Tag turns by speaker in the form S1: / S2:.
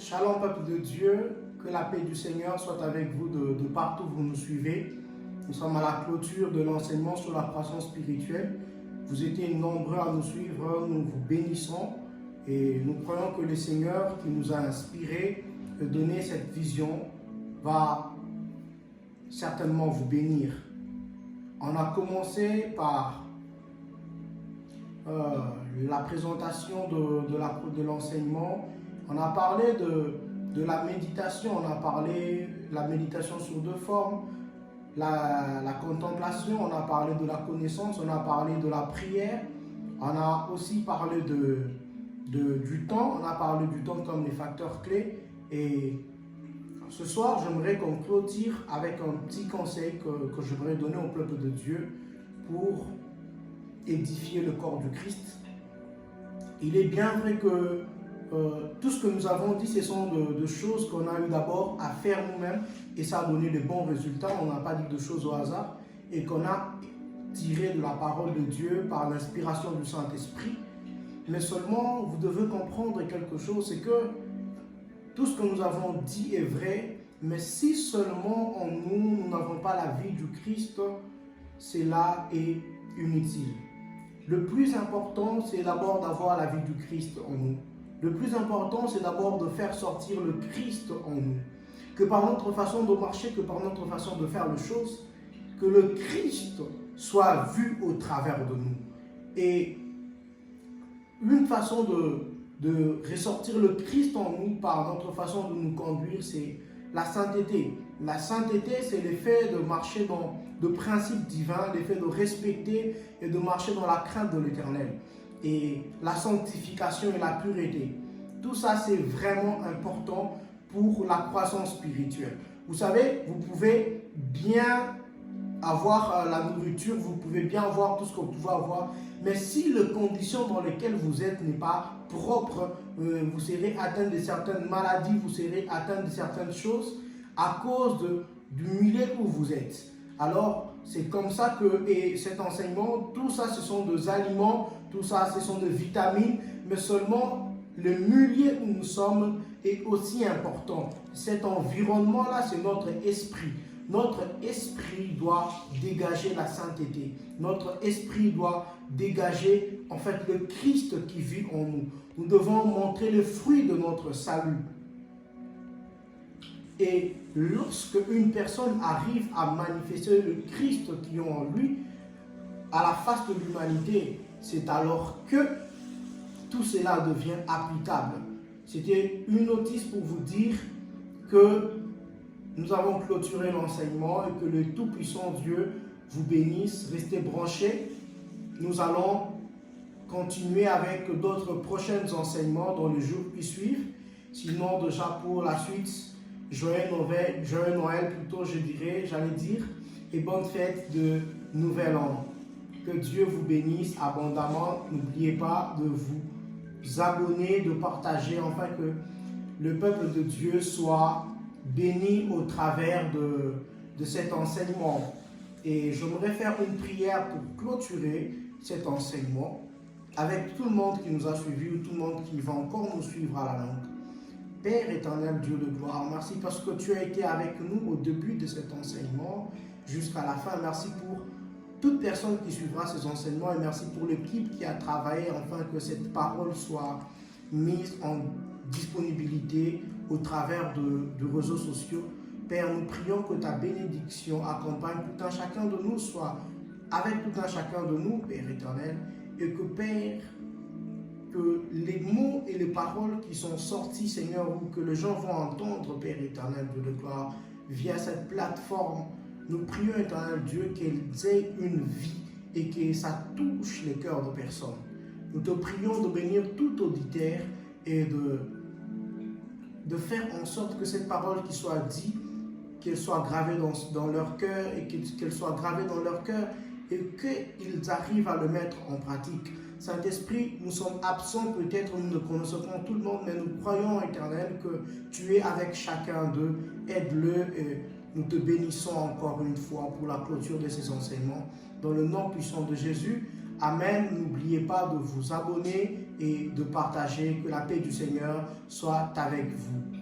S1: Shalom peuple de Dieu, que la paix du Seigneur soit avec vous de partout où vous nous suivez. Nous sommes à la clôture de l'enseignement sur la croissance spirituelle. Vous étiez nombreux à nous suivre, nous vous bénissons et nous croyons que le Seigneur qui nous a inspirés de donner cette vision va certainement vous bénir. On a commencé par la présentation de l'enseignement. On a parlé de la méditation, on a parlé de la méditation sur deux formes, la contemplation, on a parlé de la connaissance, on a parlé de la prière, on a aussi parlé du temps, on a parlé du temps comme les facteurs clés. Et ce soir, j'aimerais qu'on clôture avec un petit conseil que j'aimerais donner au peuple de Dieu pour édifier le corps du Christ. Il est bien vrai que tout ce que nous avons dit, ce sont de choses qu'on a eu d'abord à faire nous-mêmes et ça a donné de bons résultats. On n'a pas dit de choses au hasard et qu'on a tiré de la parole de Dieu par l'inspiration du Saint-Esprit. Mais seulement, vous devez comprendre quelque chose, c'est que tout ce que nous avons dit est vrai, mais si seulement en nous, nous n'avons pas la vie du Christ, cela est inutile. Le plus important, c'est d'abord d'avoir la vie du Christ en nous. Le plus important, c'est d'abord de faire sortir le Christ en nous. Que par notre façon de marcher, que par notre façon de faire les choses, que le Christ soit vu au travers de nous. Et une façon de ressortir le Christ en nous par notre façon de nous conduire, c'est la sainteté. La sainteté, c'est l'effet de marcher dans de principes divins, l'effet de respecter et de marcher dans la crainte de l'Éternel. Et la sanctification et la pureté. Tout ça, c'est vraiment important pour la croissance spirituelle. Vous savez, vous pouvez bien avoir la nourriture, vous pouvez bien avoir tout ce que vous pouvez avoir, mais si les conditions dans lesquelles vous êtes n'est pas propre, vous serez atteint de certaines maladies, vous serez atteint de certaines choses à cause du milieu où vous êtes. Alors, c'est comme ça que, et cet enseignement, tout ça, ce sont des aliments, tout ça, ce sont des vitamines, mais seulement le milieu où nous sommes est aussi important. Cet environnement-là, c'est notre esprit. Notre esprit doit dégager la sainteté. Notre esprit doit dégager, en fait, le Christ qui vit en nous. Nous devons montrer le fruit de notre salut. Et lorsque une personne arrive à manifester le Christ qui est en lui, à la face de l'humanité, c'est alors que tout cela devient applicable. C'était une notice pour vous dire que nous avons clôturé l'enseignement et que le Tout-Puissant Dieu vous bénisse. Restez branchés. Nous allons continuer avec d'autres prochains enseignements dans les jours qui suivent. Sinon, déjà pour la suite, Joyeux Noël plutôt, j'allais dire, et bonne fête de Nouvel An. Que Dieu vous bénisse abondamment. N'oubliez pas de vous abonner, de partager, afin que le peuple de Dieu soit béni au travers de cet enseignement. Et j'aimerais faire une prière pour clôturer cet enseignement avec tout le monde qui nous a suivis ou tout le monde qui va encore nous suivre à la longue. Père éternel, Dieu de gloire, merci parce que tu as été avec nous au début de cet enseignement jusqu'à la fin. Merci pour toute personne qui suivra ces enseignements et merci pour l'équipe qui a travaillé afin que cette parole soit mise en disponibilité au travers de réseaux sociaux. Père, nous prions que ta bénédiction accompagne tout un chacun de nous, soit avec tout un chacun de nous, Père éternel, et que Père, que les mots et les paroles qui sont sortis, Seigneur, ou que les gens vont entendre, Père éternel, Dieu de gloire, via cette plateforme, nous prions, éternel Dieu, qu'elles aient une vie et que ça touche les cœurs de personnes. Nous te prions de bénir tout auditeur et de faire en sorte que cette parole qui soit dite, qu'elle soit gravée dans leur cœur et qu'elle soit gravée dans leur cœur et qu'ils arrivent à le mettre en pratique. Saint-Esprit, nous sommes absents peut-être, nous ne connaissons pas tout le monde, mais nous croyons, éternel, que tu es avec chacun d'eux. Aide-le et nous te bénissons encore une fois pour la clôture de ces enseignements. Dans le nom puissant de Jésus, Amen. N'oubliez pas de vous abonner et de partager. Que la paix du Seigneur soit avec vous.